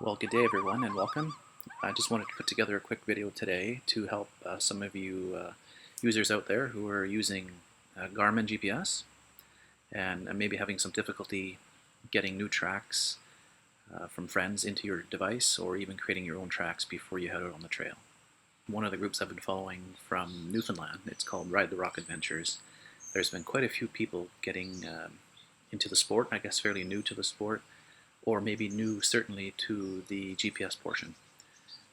Well, good day everyone and welcome. I just wanted to put together a quick video today to help some of you users out there who are using Garmin GPS and maybe having some difficulty getting new tracks from friends into your device, or even creating your own tracks before you head out on the trail. One of the groups I've been following from Newfoundland, it's called Ride the Rock Adventures. There's been quite a few people getting into the sport, I guess fairly new to the sport, or maybe new certainly to the GPS portion.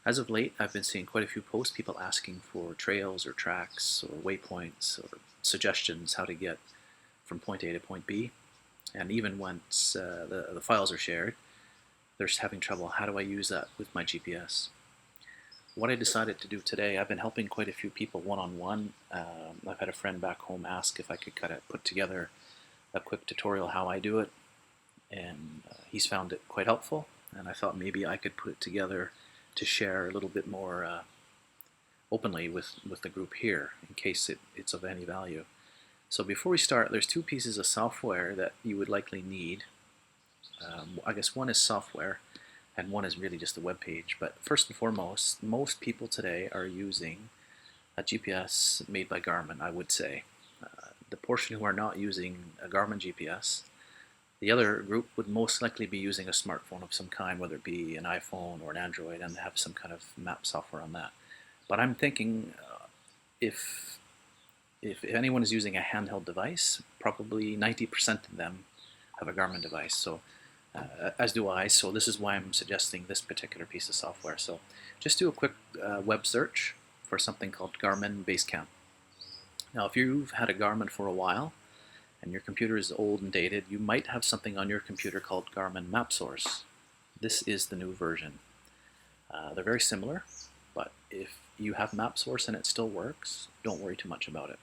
As of late, I've been seeing quite a few posts, people asking for trails or tracks or waypoints or suggestions how to get from point A to point B. And even once the files are shared, they're having trouble. How do I use that with my GPS? What I decided to do today, I've been helping quite a few people one-on-one. I've had a friend back home ask if I could put together a quick tutorial how I do it, and he's found it quite helpful, and I thought maybe I could put it together to share a little bit more openly with the group here in case it's of any value. So before we start, there's two pieces of software that you would likely need. I guess one is software and one is really just a web page, but first and foremost, most people today are using a GPS made by Garmin, I would say. The portion who are not using a Garmin GPS, the other group would most likely be using a smartphone of some kind, whether it be an iPhone or an Android, and have some kind of map software on that. But I'm thinking if anyone is using a handheld device, probably 90% of them have a Garmin device. So as do I. So this is why I'm suggesting this particular piece of software. So just do a quick web search for something called Garmin BaseCamp. Now, if you've had a Garmin for a while, and your computer is old and dated, you might have something on your computer called Garmin MapSource. This is the new version. They're very similar, but if you have MapSource and it still works, don't worry too much about it.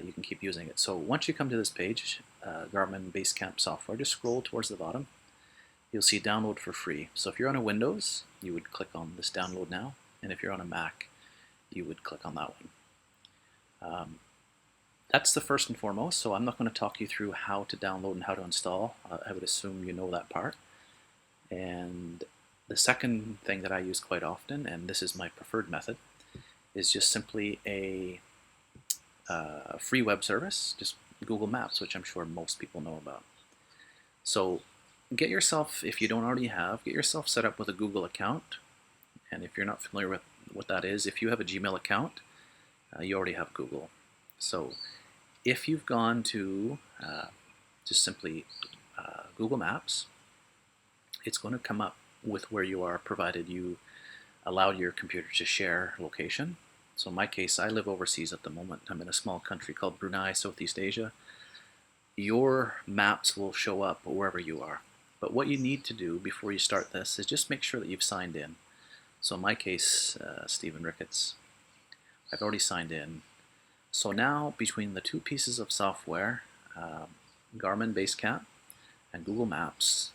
You can keep using it. So once you come to this page, Garmin BaseCamp software, just scroll towards the bottom. You'll see download for free. So if you're on a Windows, you would click on this download now, and if you're on a Mac, you would click on that one. That's the first and foremost, so I'm not going to talk you through how to download and how to install. I would assume you know that part. And the second thing that I use quite often, and this is my preferred method, is just simply a free web service, just Google Maps, which I'm sure most people know about. So get yourself, if you don't already have, get yourself set up with a Google account. And if you're not familiar with what that is, if you have a Gmail account, you already have Google. So if you've gone to just simply Google Maps, it's going to come up with where you are, provided you allow your computer to share location. So in my case, I live overseas at the moment. I'm in a small country called Brunei, Southeast Asia. Your maps will show up wherever you are. But what you need to do before you start this is just make sure that you've signed in. So in my case, Stephen Ricketts, I've already signed in. So now, between the two pieces of software, Garmin BaseCamp and Google Maps,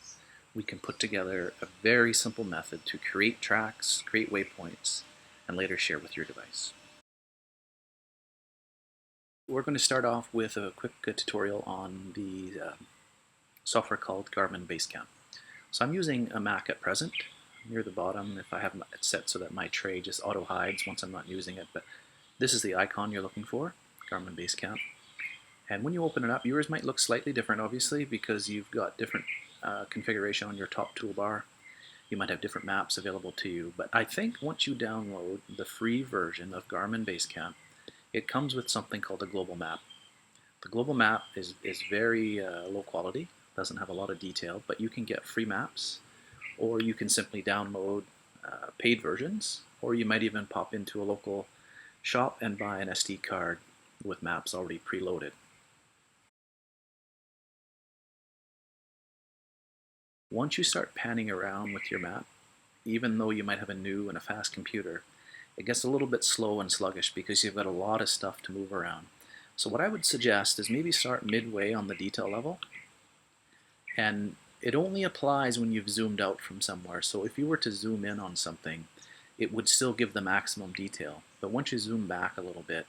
we can put together a very simple method to create tracks, create waypoints, and later share with your device. We're going to start off with a quick tutorial on the software called Garmin BaseCamp. So I'm using a Mac at present. Near the bottom, if I have it set so that my tray just auto hides once I'm not using it, but this is the icon you're looking for, Garmin BaseCamp. And when you open it up, yours might look slightly different, obviously, because you've got different configuration on your top toolbar. You might have different maps available to you. But I think once you download the free version of Garmin BaseCamp, it comes with something called a global map. The global map is very low quality, doesn't have a lot of detail, but you can get free maps, or you can simply download paid versions, or you might even pop into a local shop and buy an SD card with maps already preloaded. Once you start panning around with your map, even though you might have a new and a fast computer, it gets a little bit slow and sluggish because you've got a lot of stuff to move around. So what I would suggest is maybe start midway on the detail level, and it only applies when you've zoomed out from somewhere. So if you were to zoom in on something, it would still give the maximum detail. But once you zoom back a little bit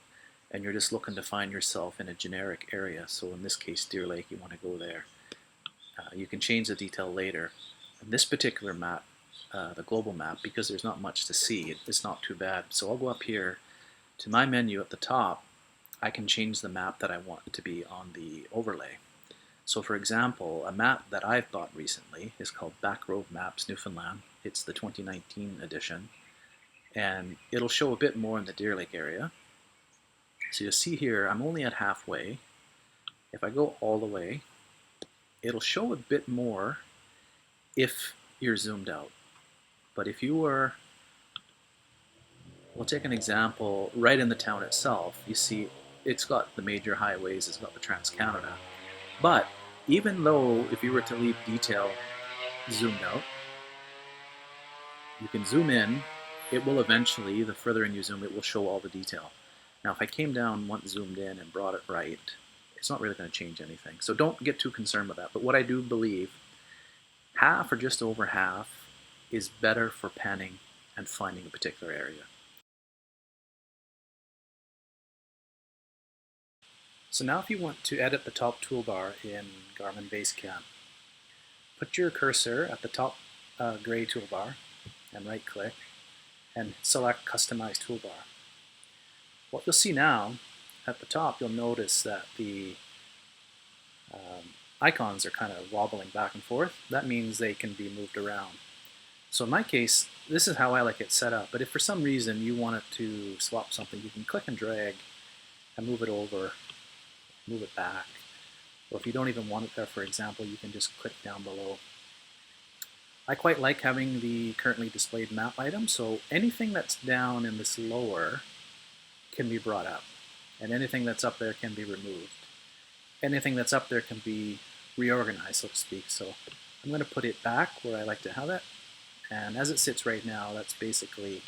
and you're just looking to find yourself in a generic area, so in this case Deer Lake, you want to go there, you can change the detail later. And this particular map the global map because there's not much to see. It's not too bad. So I'll go up here to my menu at the top. I can change the map that I want to be on the overlay. So for example, a map that I've bought recently is called Backroad Maps Newfoundland. It's the 2019 edition, and it'll show a bit more in the Deer Lake area. So you'll see here, I'm only at halfway. If I go all the way, it'll show a bit more if you're zoomed out. But if you were, we'll take an example right in the town itself. You see it's got the major highways, it's got the Trans-Canada. But even though if you were to leave detail zoomed out, you can zoom in, it will eventually, the further in you zoom, it will show all the detail. Now if I came down once zoomed in and brought it right, it's not really going to change anything. So don't get too concerned with that. But what I do believe, half or just over half is better for panning and finding a particular area. So now if you want to edit the top toolbar in Garmin BaseCamp, put your cursor at the top gray toolbar and right click and select Customize Toolbar. What you'll see now at the top, you'll notice that the icons are kind of wobbling back and forth. That means they can be moved around. So in my case, this is how I like it set up. But if for some reason you wanted to swap something, you can click and drag and move it over, move it back. Or if you don't even want it there, for example, you can just click down below. I quite like having the currently displayed map item, so anything that's down in this lower can be brought up, and anything that's up there can be removed. Anything that's up there can be reorganized, so to speak. So I'm going to put it back where I like to have it, and as it sits right now, that's basically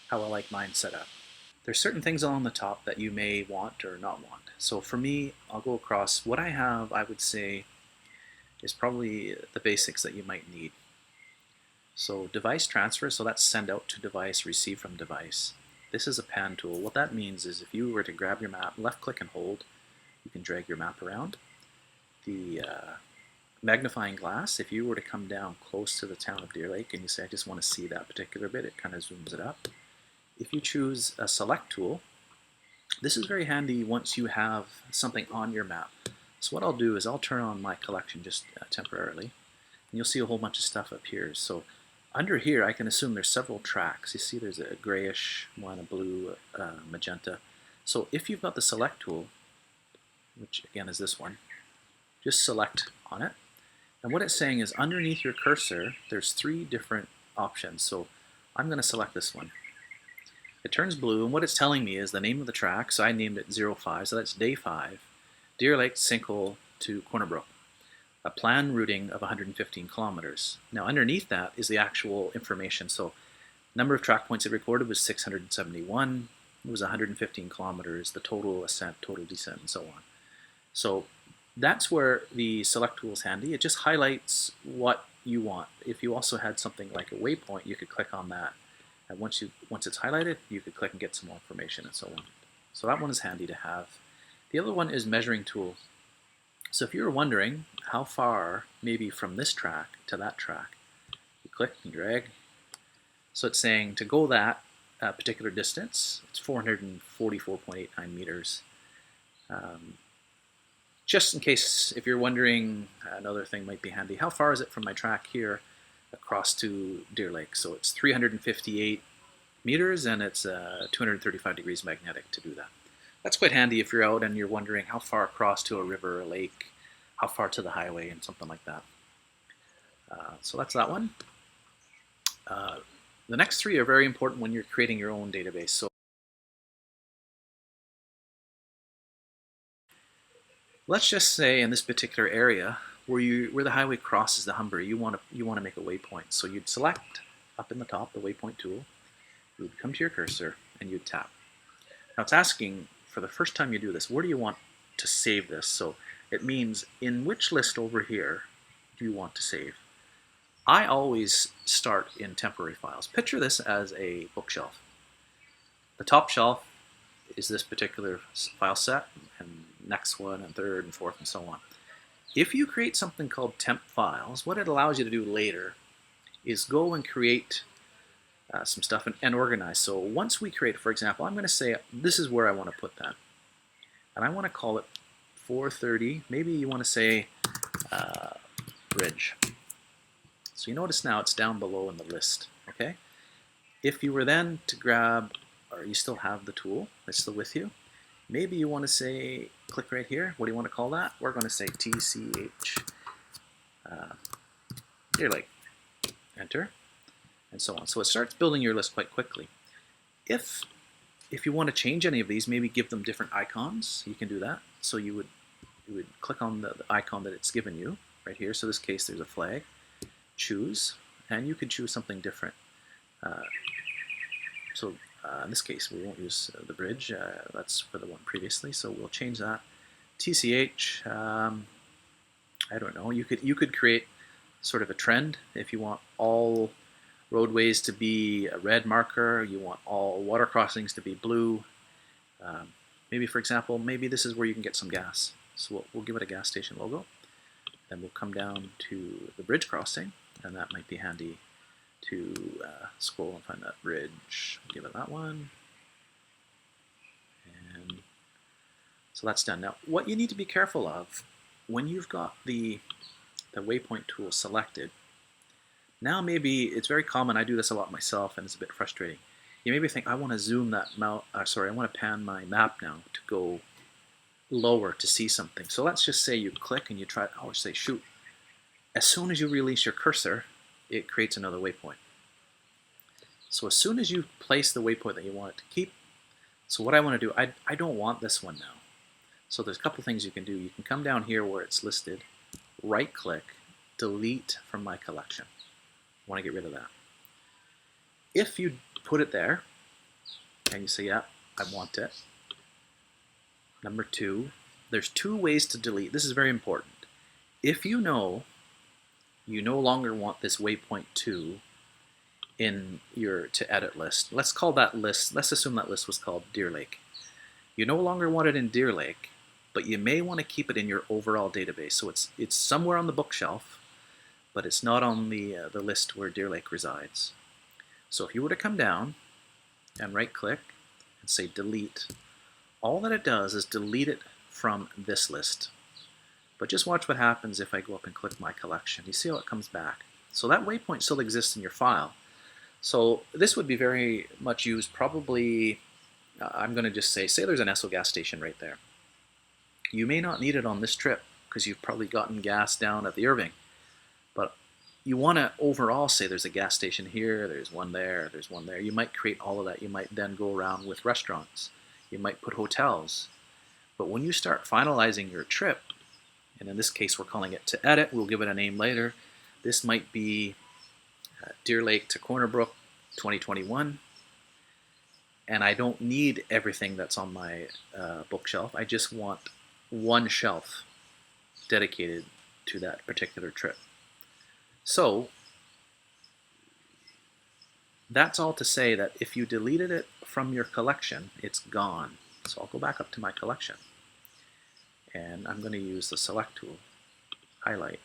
how I like mine set up. There's certain things along the top that you may want or not want. So for me, I'll go across what I have. I would say is probably the basics that you might need. So device transfer, so that's send out to device, receive from device. This is a pan tool. What that means is if you were to grab your map, left click and hold, you can drag your map around. The magnifying glass, if you were to come down close to the town of Deer Lake and you say, I just want to see that particular bit, it kind of zooms it up. If you choose a select tool, this is very handy once you have something on your map. So what I'll do is I'll turn on my collection just temporarily, and you'll see a whole bunch of stuff up here. So under here, I can assume there's several tracks. You see there's a grayish one, a blue, magenta. So if you've got the select tool, which again is this one, just select on it. And what it's saying is underneath your cursor, there's 3 different options. So I'm going to select this one. It turns blue, and what it's telling me is the name of the track. So I named it 05, so that's day 5. Deer Lake Sinkhole to Corner Brook. A planned routing of 115 kilometers. Now underneath that is the actual information. So number of track points it recorded was 671. It was 115 kilometers, the total ascent, total descent, and so on. So that's where the select tool is handy. It just highlights what you want. If you also had something like a waypoint, you could click on that. And once it's highlighted, you could click and get some more information and so on. So that one is handy to have. The other one is measuring tool. So if you're wondering how far, maybe from this track to that track, you click and drag. So it's saying to go that particular distance, it's 444.89 meters. Just in case, if you're wondering, another thing might be handy. How far is it from my track here across to Deer Lake? So it's 358 meters, and it's 235 degrees magnetic to do that. That's quite handy if you're out and you're wondering how far across to a river or a lake, how far to the highway, and something like that. So that's that one. The next 3 are very important when you're creating your own database. So let's just say in this particular area where the highway crosses the Humber, you want to make a waypoint. So you'd select up in the top the waypoint tool. You'd come to your cursor and you'd tap. Now it's asking for the first time you do this, where do you want to save this? So it means in which list over here do you want to save? I always start in temporary files. Picture this as a bookshelf. The top shelf is this particular file set, and next one, and third, and fourth, and so on. If you create something called temp files, what it allows you to do later is go and create some stuff and organize. So once we create, for example, I'm going to say this is where I want to put that. And I want to call it 430. Maybe you want to say bridge. So you notice now it's down below in the list. Okay. If you were then to grab, or you still have the tool, it's still with you, maybe you want to say, click right here. What do you want to call that? We're going to say TCH Deer Lake. Enter, and so on. So it starts building your list quite quickly. If you want to change any of these, maybe give them different icons, you can do that. So you would click on the icon that it's given you right here. So in this case, there's a flag. Choose, and you could choose something different. In this case, we won't use the bridge. That's for the one previously, so we'll change that. TCH. I don't know. You could create sort of a trend if you want all roadways to be a red marker. You want all water crossings to be blue. Maybe, for example, maybe this is where you can get some gas. So we'll give it a gas station logo. Then we'll come down to the bridge crossing, and that might be handy to scroll and find that bridge. We'll give it that one. And so that's done. Now, what you need to be careful of when you've got the Waypoint tool selected, now maybe it's very common, I do this a lot myself and it's a bit frustrating. You maybe think, I want to zoom that I want to pan my map now to go lower to see something. So let's just say you click and you try, say shoot. As soon as you release your cursor, it creates another waypoint. So as soon as you place the waypoint that you want it to keep, so what I want to do, I don't want this one now. So there's a couple things you can do. You can come down here where it's listed, right click, delete from my collection. I want to get rid of that. If you put it there and you say, yeah, I want it. Number two, there's two ways to delete. This is very important. If you know you no longer want this waypoint 2 in your to edit list, let's call that list, let's assume that list was called Deer Lake. You no longer want it in Deer Lake, but you may want to keep it in your overall database. So it's somewhere on the bookshelf, but it's not on the list where Deer Lake resides. So if you were to come down and right click and say delete, all that it does is delete it from this list. But just watch what happens if I go up and click my collection. You see how it comes back. So that waypoint still exists in your file. So this would be very much used probably, I'm going to just say there's an Esso gas station right there. You may not need it on this trip because you've probably gotten gas down at the Irving. But you want to overall say there's a gas station here, there's one there, there's one there. You might create all of that. You might then go around with restaurants. You might put hotels. But when you start finalizing your trip, and in this case we're calling it to edit, we'll give it a name later. This might be Deer Lake to Corner Brook 2021. And I don't need everything that's on my bookshelf. I just want one shelf dedicated to that particular trip. So that's all to say that if you deleted it from your collection, it's gone. So I'll go back up to my collection. And I'm going to use the select tool, highlight.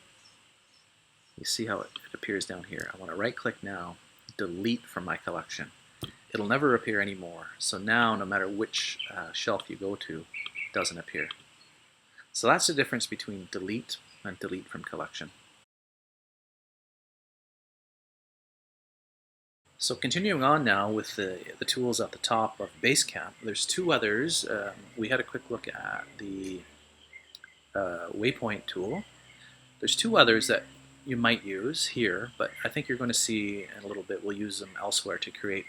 You see how it appears down here. I want to right click now, delete from my collection. It'll never appear anymore. So now no matter which shelf you go to, it doesn't appear. So that's the difference between delete and delete from collection. So continuing on now with the tools at the top of BaseCamp, there's two others. We had a quick look at the Waypoint tool. There's two others that you might use here, but I think you're going to see in a little bit we'll use them elsewhere to create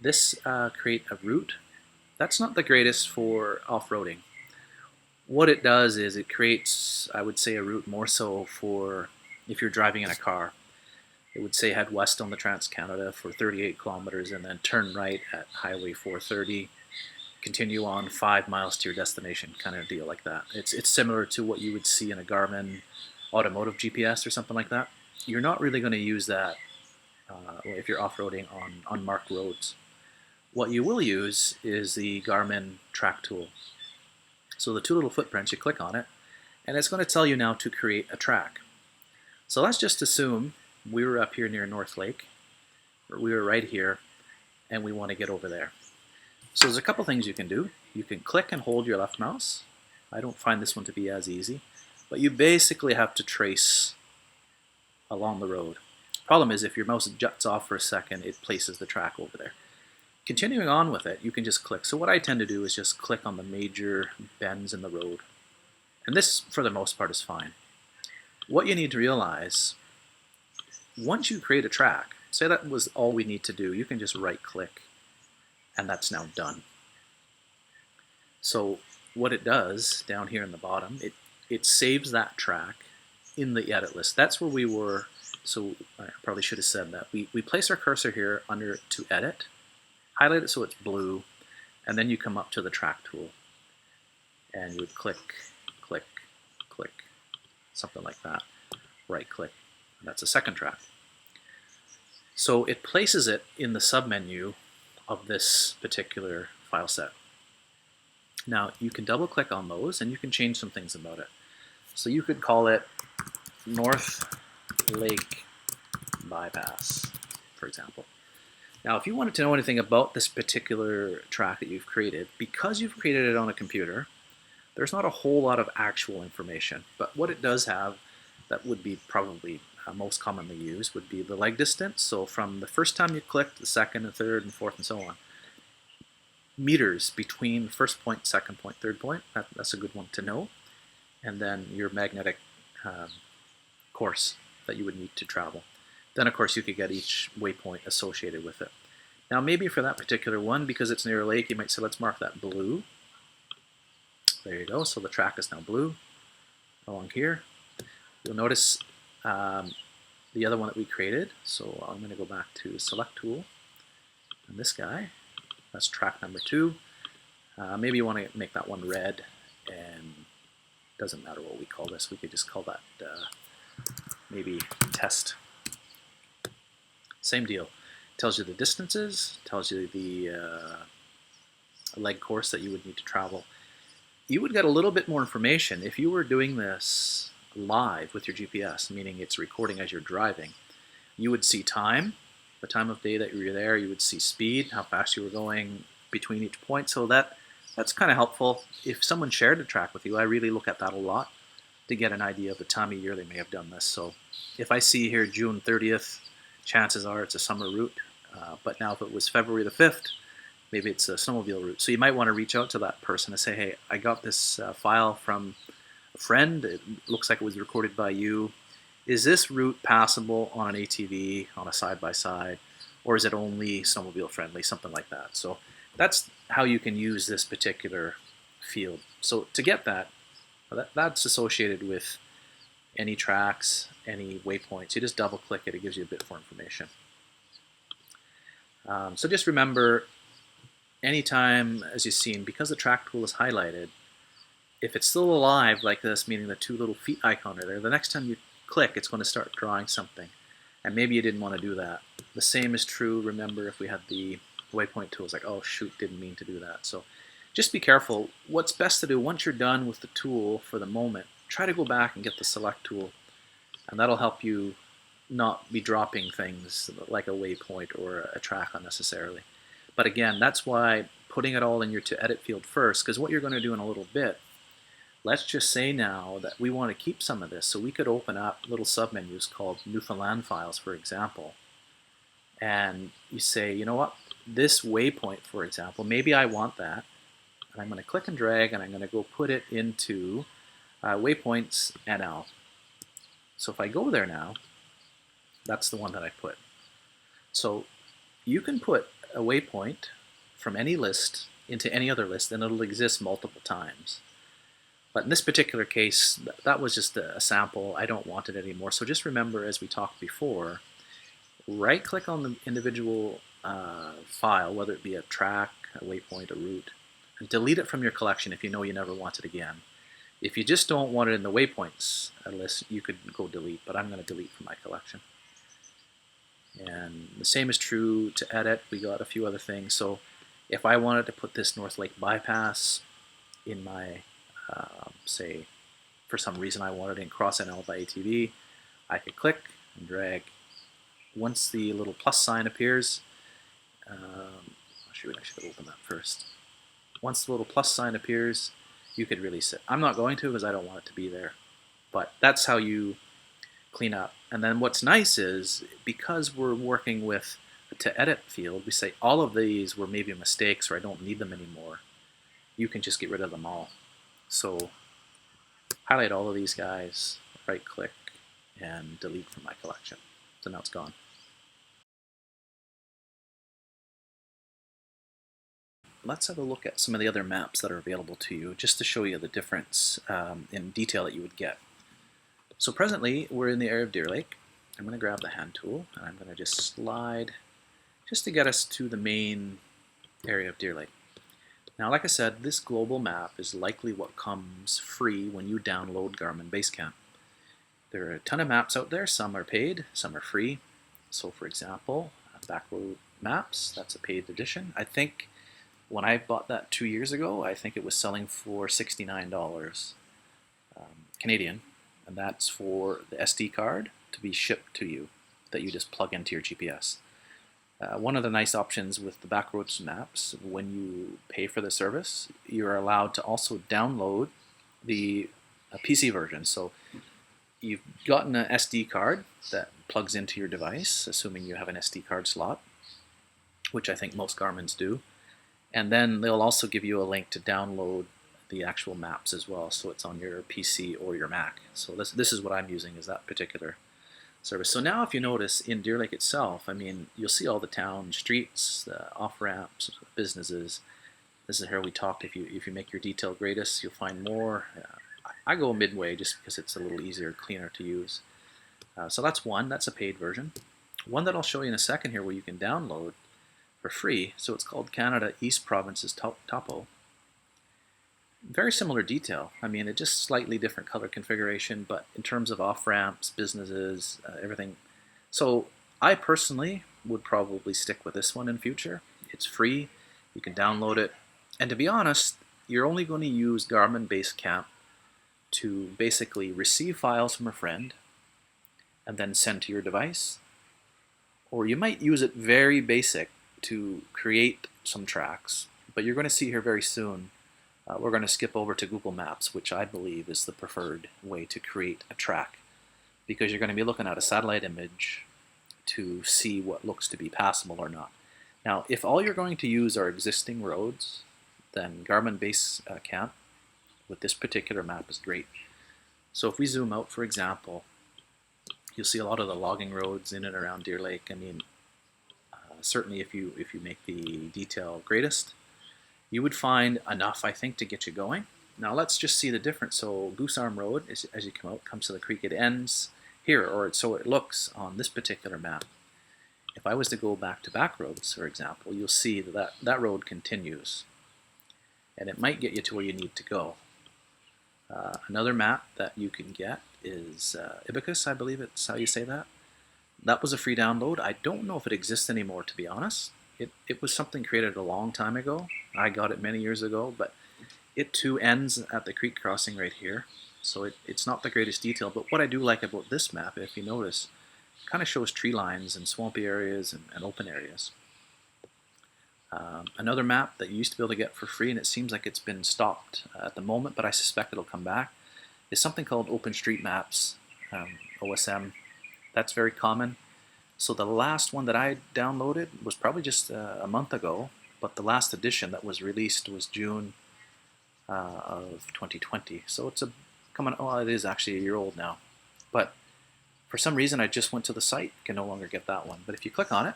this. Create a route. That's not the greatest for off-roading. What it does is it creates, I would say, a route more so for if you're driving in a car. It would say head west on the Trans-Canada for 38 kilometers and then turn right at Highway 430, continue on 5 miles to your destination, kind of deal like that. It's similar to what you would see in a Garmin automotive GPS or something like that. You're not really going to use that if you're off-roading on unmarked roads. What you will use is the Garmin track tool. So the two little footprints, you click on it, and it's going to tell you now to create a track. So let's just assume we were up here near North Lake, or we were right here, and we want to get over there. So there's a couple things you can do. You can click and hold your left mouse. I don't find this one to be as easy, but you basically have to trace along the road. Problem is, if your mouse juts off for a second, it places the track over there. Continuing on with it, you can just click. So what I tend to do is just click on the major bends in the road. And this, for the most part, is fine. What you need to realize, once you create a track, say that was all we need to do, you can just right-click, and that's now done. So what it does down here in the bottom, it saves that track in the edit list. That's where we were. So I probably should have said that. We place our cursor here under to edit, highlight it so it's blue, and then you come up to the track tool. And you would click, click, click, something like that. Right click, and that's a second track. So it places it in the submenu of this particular file set. Now you can double click on those and you can change some things about it. So you could call it North Lake Bypass, for example. Now, if you wanted to know anything about this particular track that you've created, because you've created it on a computer, there's not a whole lot of actual information. But what it does have that would be probably most commonly used would be the leg distance. So from the first time you clicked, the second and third and fourth and so on. Meters between first point, second point, third point. That's a good one to know. And then your magnetic course that you would need to travel. Then, of course, you could get each waypoint associated with it. Now, maybe for that particular one, because it's near a lake, you might say, let's mark that blue. There you go. So the track is now blue along here. You'll notice the other one that we created. So I'm going to go back to Select Tool. And this guy, that's track number 2. Maybe you want to make that one red, and doesn't matter what we call this. We could just call that maybe test. Same deal. Tells you the distances, tells you the leg course that you would need to travel. You would get a little bit more information if you were doing this live with your GPS, meaning it's recording as you're driving. You would see time, the time of day that you were there. You would see speed, how fast you were going between each point. So that's kind of helpful. If someone shared a track with you, I really look at that a lot to get an idea of the time of year they may have done this. So if I see here June 30th, chances are it's a summer route. But now if it was February the 5th, maybe it's a snowmobile route. So you might want to reach out to that person and say, hey, I got this file from a friend. It looks like it was recorded by you. Is this route passable on an ATV, on a side-by-side, or is it only snowmobile friendly, something like that. So that's how you can use this particular field. So to get that's associated with any tracks, any waypoints. You just double click it, it gives you a bit more information. So just remember, anytime, as you've seen, because the track tool is highlighted, if it's still alive like this, meaning the 2 little feet icon are there, the next time you click, it's going to start drawing something. And maybe you didn't want to do that. The same is true, remember, if we had the waypoint tools, like, oh shoot, didn't mean to do that. So just be careful. What's best to do, once you're done with the tool for the moment, try to go back and get the select tool, and that'll help you not be dropping things like a waypoint or a track unnecessarily. But again, that's why putting it all in your to edit field first, because what you're going to do in a little bit, let's just say now that we want to keep some of this, so we could open up little submenus called Newfoundland files, for example, and you say, you know what, this waypoint, for example, maybe I want that, and I'm going to click and drag, and I'm going to go put it into Waypoints NL. So if I go there now, that's the one that I put. So you can put a waypoint from any list into any other list, and it'll exist multiple times. But in this particular case, that was just a sample. I don't want it anymore. So just remember, as we talked before, right-click on the individual file, whether it be a track, a waypoint, a route, and delete it from your collection if you know you never want it again. If you just don't want it in the waypoints list, you could go delete, but I'm going to delete from my collection. And the same is true to edit. We got a few other things. So if I wanted to put this North Lake Bypass in my, say, for some reason I wanted it in Cross NL by ATV, I could click and drag, once the little plus sign appears, I should open that first. Once the little plus sign appears, you could release it. I'm not going to because I don't want it to be there. But that's how you clean up. And then what's nice is, because we're working with a to edit field, we say all of these were maybe mistakes or I don't need them anymore. You can just get rid of them all. So highlight all of these guys, right click, and delete from my collection. So now it's gone. Let's have a look at some of the other maps that are available to you, just to show you the difference in detail that you would get. So presently, we're in the area of Deer Lake. I'm going to grab the hand tool, and I'm going to just slide just to get us to the main area of Deer Lake. Now, like I said, this global map is likely what comes free when you download Garmin BaseCamp. There are a ton of maps out there. Some are paid, some are free. So for example, Backroad Maps, that's a paid edition. I think when I bought that 2 years ago, I think it was selling for $69 Canadian, and that's for the SD card to be shipped to you that you just plug into your GPS. One of the nice options with the Backroads Maps, when you pay for the service, you're allowed to also download the PC version. So you've gotten an SD card that plugs into your device, assuming you have an SD card slot, which I think most Garmin's do. And then they'll also give you a link to download the actual maps as well, so it's on your PC or your Mac. So this is what I'm using, is that particular service. So now if you notice in Deer Lake itself, I mean, you'll see all the town streets, the off-ramps, businesses. This is where we talked, if you make your detail greatest, you'll find more. I go midway just because it's a little easier, cleaner to use. So that's one, that's a paid version. One that I'll show you in a second here where you can download for free. So it's called Canada East Provinces Topo. Very similar detail. I mean, it's just slightly different color configuration, but in terms of off-ramps, businesses, everything. So I personally would probably stick with this one in future. It's free, you can download it, and to be honest, you're only going to use Garmin BaseCamp to basically receive files from a friend and then send to your device. Or you might use it very basic to create some tracks, but you're going to see here very soon, we're going to skip over to Google Maps, which I believe is the preferred way to create a track, because you're going to be looking at a satellite image to see what looks to be passable or not. Now, if all you're going to use are existing roads, then Garmin BaseCamp with this particular map is great. So if we zoom out, for example, you'll see a lot of the logging roads in and around Deer Lake. I mean, certainly if you make the detail greatest, you would find enough, I think, to get you going. Now let's just see the difference. So Goose Arm Road, as you come out, comes to the creek. It ends here, or so it looks on this particular map. If I was to go back to Backroads, for example, you'll see that road continues, and it might get you to where you need to go. Another map that you can get is Ibicus, I believe it's how you say that. That was a free download. I don't know if it exists anymore, to be honest. It was something created a long time ago. I got it many years ago, but it too ends at the creek crossing right here. So it's not the greatest detail, but what I do like about this map, if you notice, it kind of shows tree lines and swampy areas and open areas. Another map that you used to be able to get for free, and it seems like it's been stopped at the moment, but I suspect it'll come back, is something called OpenStreetMaps, OSM. That's very common. So the last one that I downloaded was probably just a month ago, but the last edition that was released was June of 2020. So it's it is actually a year old now. But for some reason I just went to the site, can no longer get that one. But if you click on it,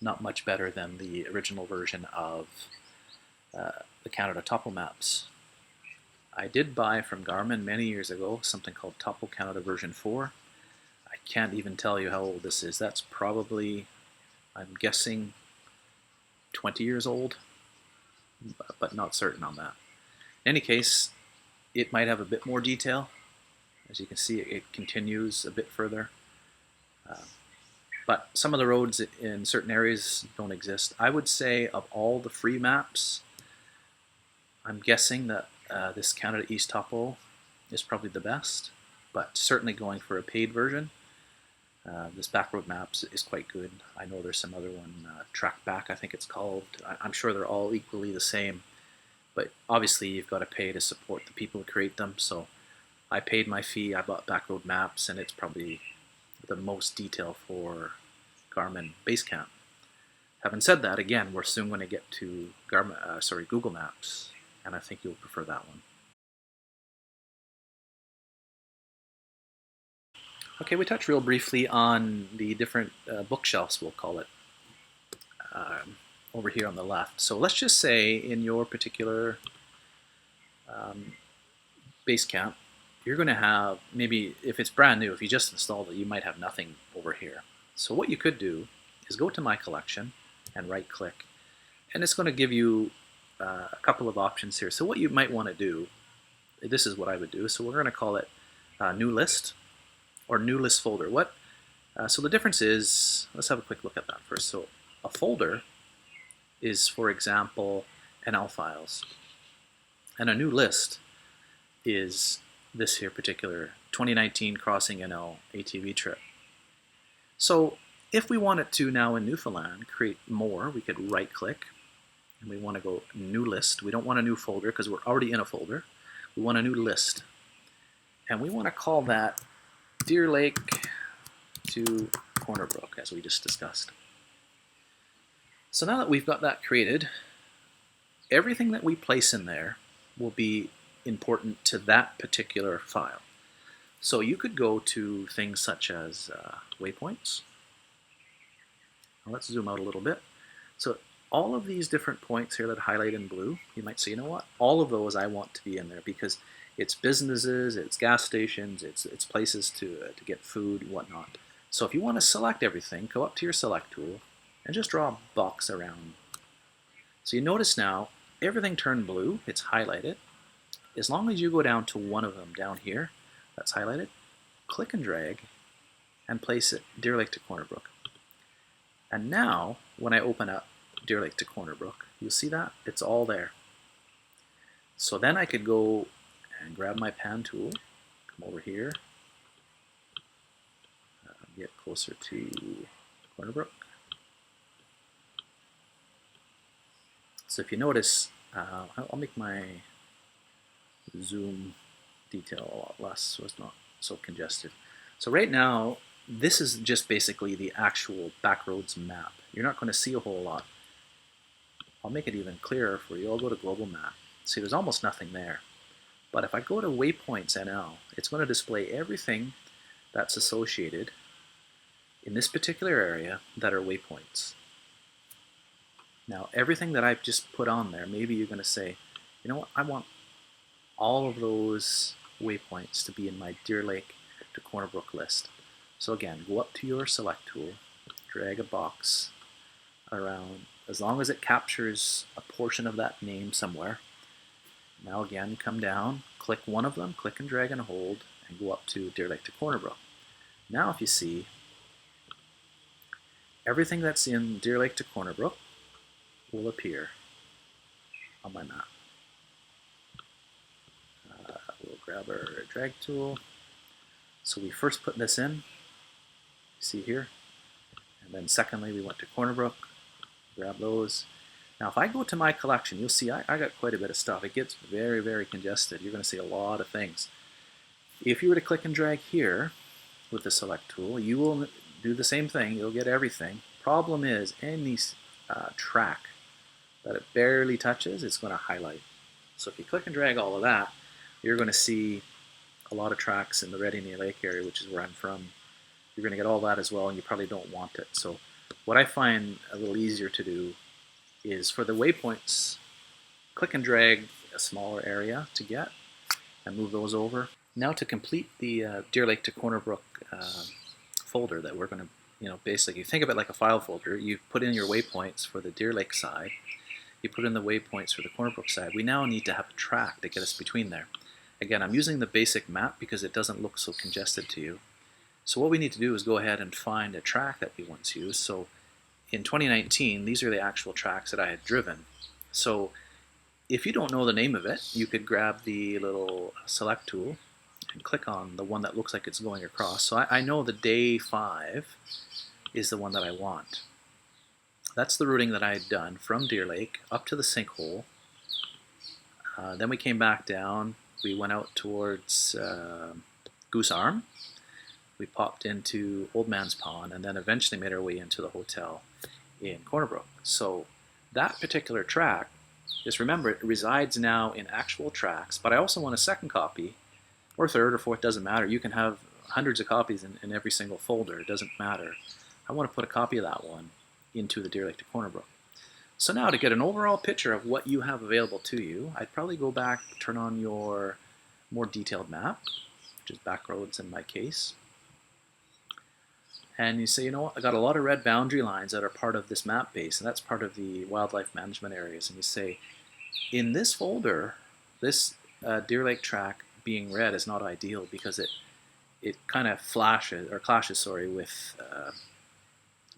not much better than the original version of the Canada Topo Maps. I did buy from Garmin many years ago something called Topo Canada version 4. I can't even tell you how old this is. That's probably, I'm guessing, 20 years old, but not certain on that. In any case, it might have a bit more detail. As you can see, it continues a bit further. But some of the roads in certain areas don't exist. I would say of all the free maps, I'm guessing that this Canada East Topo is probably the best, but certainly going for a paid version, This backroad maps is quite good. I know there's some other one, Trackback I think it's called. I'm sure they're all equally the same, but obviously you've got to pay to support the people who create them. So I paid my fee, I bought backroad maps, and it's probably the most detail for Garmin BaseCamp. Having said that, again, we're soon going to get to Google Maps, and I think you'll prefer that one. Okay, we touched real briefly on the different bookshelves, we'll call it, over here on the left. So let's just say in your particular BaseCamp, you're going to have, maybe if it's brand new, if you just installed it, you might have nothing over here. So what you could do is go to My Collection and right click, and it's going to give you a couple of options here. So what you might want to do, this is what I would do. So we're going to call it New List or New List Folder. So the difference is, let's have a quick look at that first. So a folder is, for example, NL files, and a new list is this here particular 2019 Crossing NL ATV trip. So if we wanted to now in Newfoundland create more, we could right click and we want to go New List. We don't want a new folder because we're already in a folder. We want a new list, and we want to call that Deer Lake to Corner Brook, as we just discussed. So now that we've got that created, everything that we place in there will be important to that particular file. So you could go to things such as Waypoints. Now let's zoom out a little bit. So all of these different points here that highlight in blue, you might say, you know what, all of those I want to be in there because it's businesses, it's gas stations, it's places to get food, whatnot. So if you want to select everything, go up to your select tool and just draw a box around. So you notice now everything turned blue, it's highlighted. As long as you go down to one of them down here that's highlighted, click and drag and place it Deer Lake to Corner Brook. And now when I open up Deer Lake to Corner Brook, you'll see that it's all there. So then I could go and grab my pan tool, come over here, get closer to Corner Brook. So if you notice, I'll make my zoom detail a lot less so it's not so congested. So right now, this is just basically the actual backroads map. You're not going to see a whole lot. I'll make it even clearer for you. I'll go to Global Map. See, there's almost nothing there. But if I go to Waypoints NL, it's going to display everything that's associated in this particular area that are waypoints. Now, everything that I've just put on there, maybe you're going to say, you know what, I want all of those waypoints to be in my Deer Lake to Corner Brook list. So again, go up to your select tool, drag a box around, as long as it captures a portion of that name somewhere. Now again, come down, click one of them, click and drag and hold, and go up to Deer Lake to Corner Brook. Now if you see, everything that's in Deer Lake to Corner Brook will appear on my map. We'll grab our drag tool. So we first put this in, see here, and then secondly we went to Corner Brook, grab those. Now if I go to my collection, you'll see I got quite a bit of stuff. It gets very, very congested. You're going to see a lot of things. If you were to click and drag here with the select tool, you will do the same thing. You'll get everything. Problem is, any track that it barely touches, it's going to highlight. So if you click and drag all of that, you're going to see a lot of tracks in the Red Indian Lake area, which is where I'm from. You're going to get all that as well, and you probably don't want it. So what I find a little easier to do is for the waypoints, click and drag a smaller area to get and move those over. Now to complete the Deer Lake to Corner Brook folder that we're going to, basically think of it like a file folder. You put in your waypoints for the Deer Lake side. You put in the waypoints for the Corner Brook side. We now need to have a track to get us between there. Again, I'm using the basic map because it doesn't look so congested to you. So what we need to do is go ahead and find a track that we once used. So in 2019, these are the actual tracks that I had driven. So if you don't know the name of it, you could grab the little select tool and click on the one that looks like it's going across. So I know the day 5 is the one that I want. That's the routing that I had done from Deer Lake up to the sinkhole. Then we came back down. We went out towards Goose Arm. We popped into Old Man's Pond and then eventually made our way into the hotel in Corner Brook. So that particular track, just remember, it resides now in actual tracks, but I also want a second copy, or third or fourth, doesn't matter. You can have hundreds of copies in every single folder, it doesn't matter. I want to put a copy of that one into the Deer Lake to Corner Brook. So now to get an overall picture of what you have available to you, I'd probably go back, turn on your more detailed map, which is back roads in my case. And you say, you know what, I got a lot of red boundary lines that are part of this map base, and that's part of the wildlife management areas. And you say, in this folder, this Deer Lake track being red is not ideal because it kind of clashes with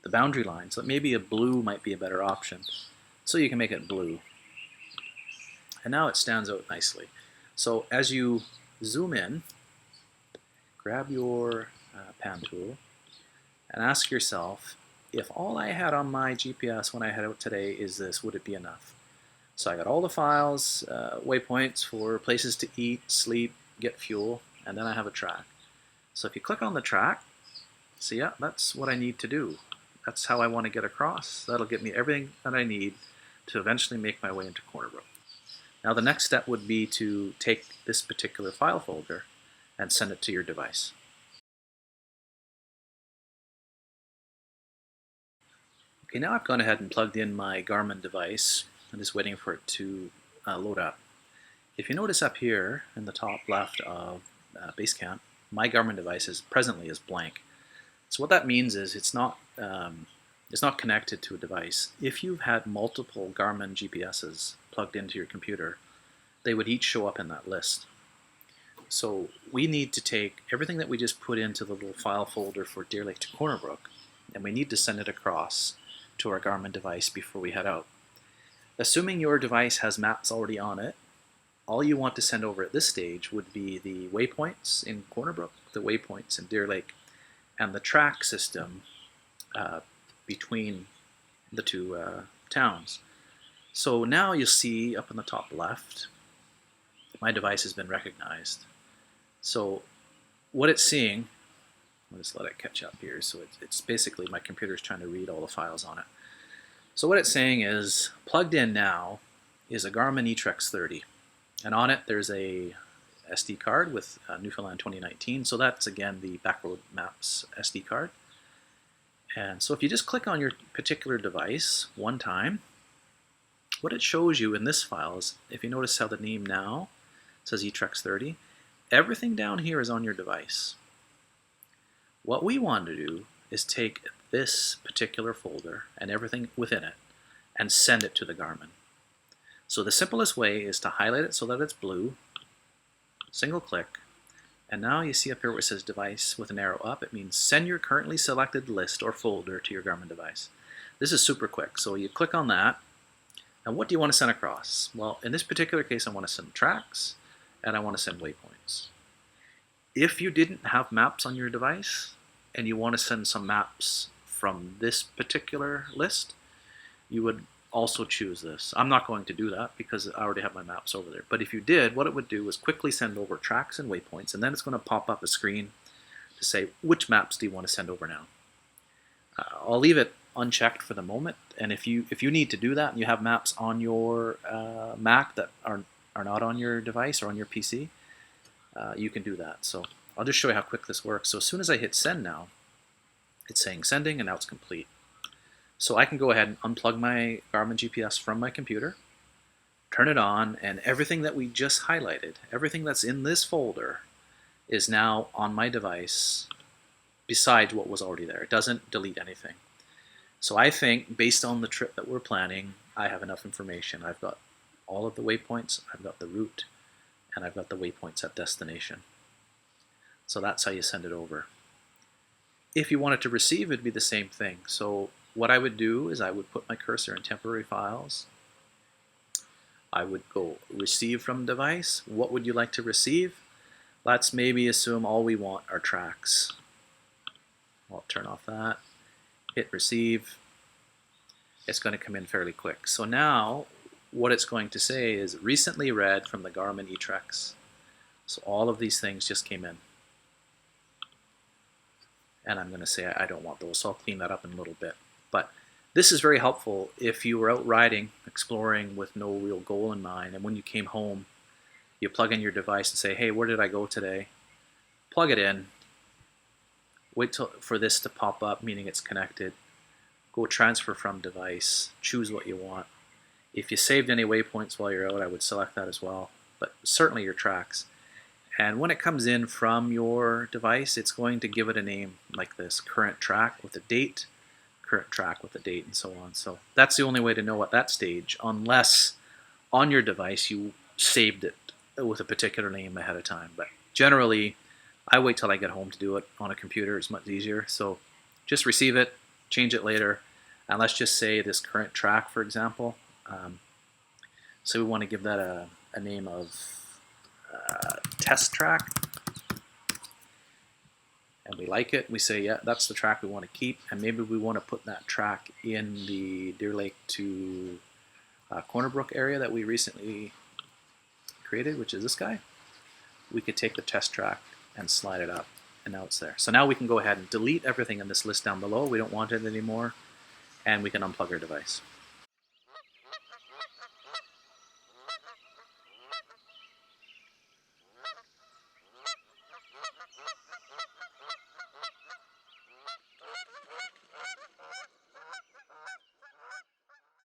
the boundary line. So maybe a blue might be a better option. So you can make it blue. And now it stands out nicely. So as you zoom in, grab your pan tool, and ask yourself, if all I had on my GPS when I head out today is this, would it be enough? So I got all the files, waypoints for places to eat, sleep, get fuel, and then I have a track. So if you click on the track, see, yeah, that's what I need to do. That's how I want to get across. That'll get me everything that I need to eventually make my way into Corner Brook. Now the next step would be to take this particular file folder and send it to your device. Okay, now I've gone ahead and plugged in my Garmin device. I'm just waiting for it to load up. If you notice up here in the top left of BaseCamp, my Garmin device presently is blank. So what that means is it's not connected to a device. If you've had multiple Garmin GPSs plugged into your computer, they would each show up in that list. So we need to take everything that we just put into the little file folder for Deer Lake to Corner Brook, and we need to send it across to our Garmin device before we head out. Assuming your device has maps already on it, all you want to send over at this stage would be the waypoints in Corner Brook, the waypoints in Deer Lake, and the track system between the two towns. So now you'll see up in the top left, my device has been recognized. So what it's seeing, I'll just let it catch up here. So it's basically my computer's trying to read all the files on it. So what it's saying is, plugged in now is a Garmin eTrex 30. And on it there's a SD card with Newfoundland 2019. So that's again the Backroad Maps SD card. And so if you just click on your particular device one time, what it shows you in this file is, if you notice how the name now says eTrex 30, everything down here is on your device. What we want to do is take this particular folder and everything within it and send it to the Garmin. So the simplest way is to highlight it so that it's blue, single click, and now you see up here where it says device with an arrow up, it means send your currently selected list or folder to your Garmin device. This is super quick, so you click on that, and what do you want to send across? Well, in this particular case I want to send tracks and I want to send waypoints. If you didn't have maps on your device and you want to send some maps from this particular list, you would also choose this. I'm not going to do that because I already have my maps over there. But if you did, what it would do is quickly send over tracks and waypoints, and then it's going to pop up a screen to say, which maps do you want to send over now? I'll leave it unchecked for the moment, and if you need to do that and you have maps on your Mac that are not on your device or on your PC, you can do that. So I'll just show you how quick this works. So as soon as I hit send now, it's saying sending, and now it's complete. So I can go ahead and unplug my Garmin GPS from my computer, turn it on, and everything that we just highlighted, everything that's in this folder, is now on my device besides what was already there. It doesn't delete anything. So I think, based on the trip that we're planning, I have enough information. I've got all of the waypoints, I've got the route, and I've got the waypoints at destination. So that's how you send it over. If you wanted to receive, it'd be the same thing. So what I would do is I would put my cursor in temporary files. I would go receive from device. What would you like to receive? let's maybe assume all we want are tracks. I'll turn off that, hit receive. It's going to come in fairly quick. So now what it's going to say is recently read from the Garmin eTrex. So all of these things just came in. And I'm going to say I don't want those, so I'll clean that up in a little bit. But this is very helpful if you were out riding, exploring with no real goal in mind, and when you came home, you plug in your device and say, hey, where did I go today? Plug it in, wait for this to pop up, meaning it's connected. Go transfer from device, choose what you want. If you saved any waypoints while you're out, I would select that as well, but certainly your tracks. And when it comes in from your device, it's going to give it a name like this, current track with a date, current track with a date, and so on. So that's the only way to know at that stage, unless on your device you saved it with a particular name ahead of time. But generally, I wait till I get home to do it. On a computer, it's much easier. So just receive it, change it later, and let's just say this current track, for example. So we want to give that a name of test track, and we like it. We say, yeah, that's the track we want to keep, and maybe we want to put that track in the Deer Lake to Corner Brook area that we recently created, which is this guy. We could take the test track and slide it up, and now it's there. So now we can go ahead and delete everything in this list down below. We don't want it anymore, and we can unplug our device.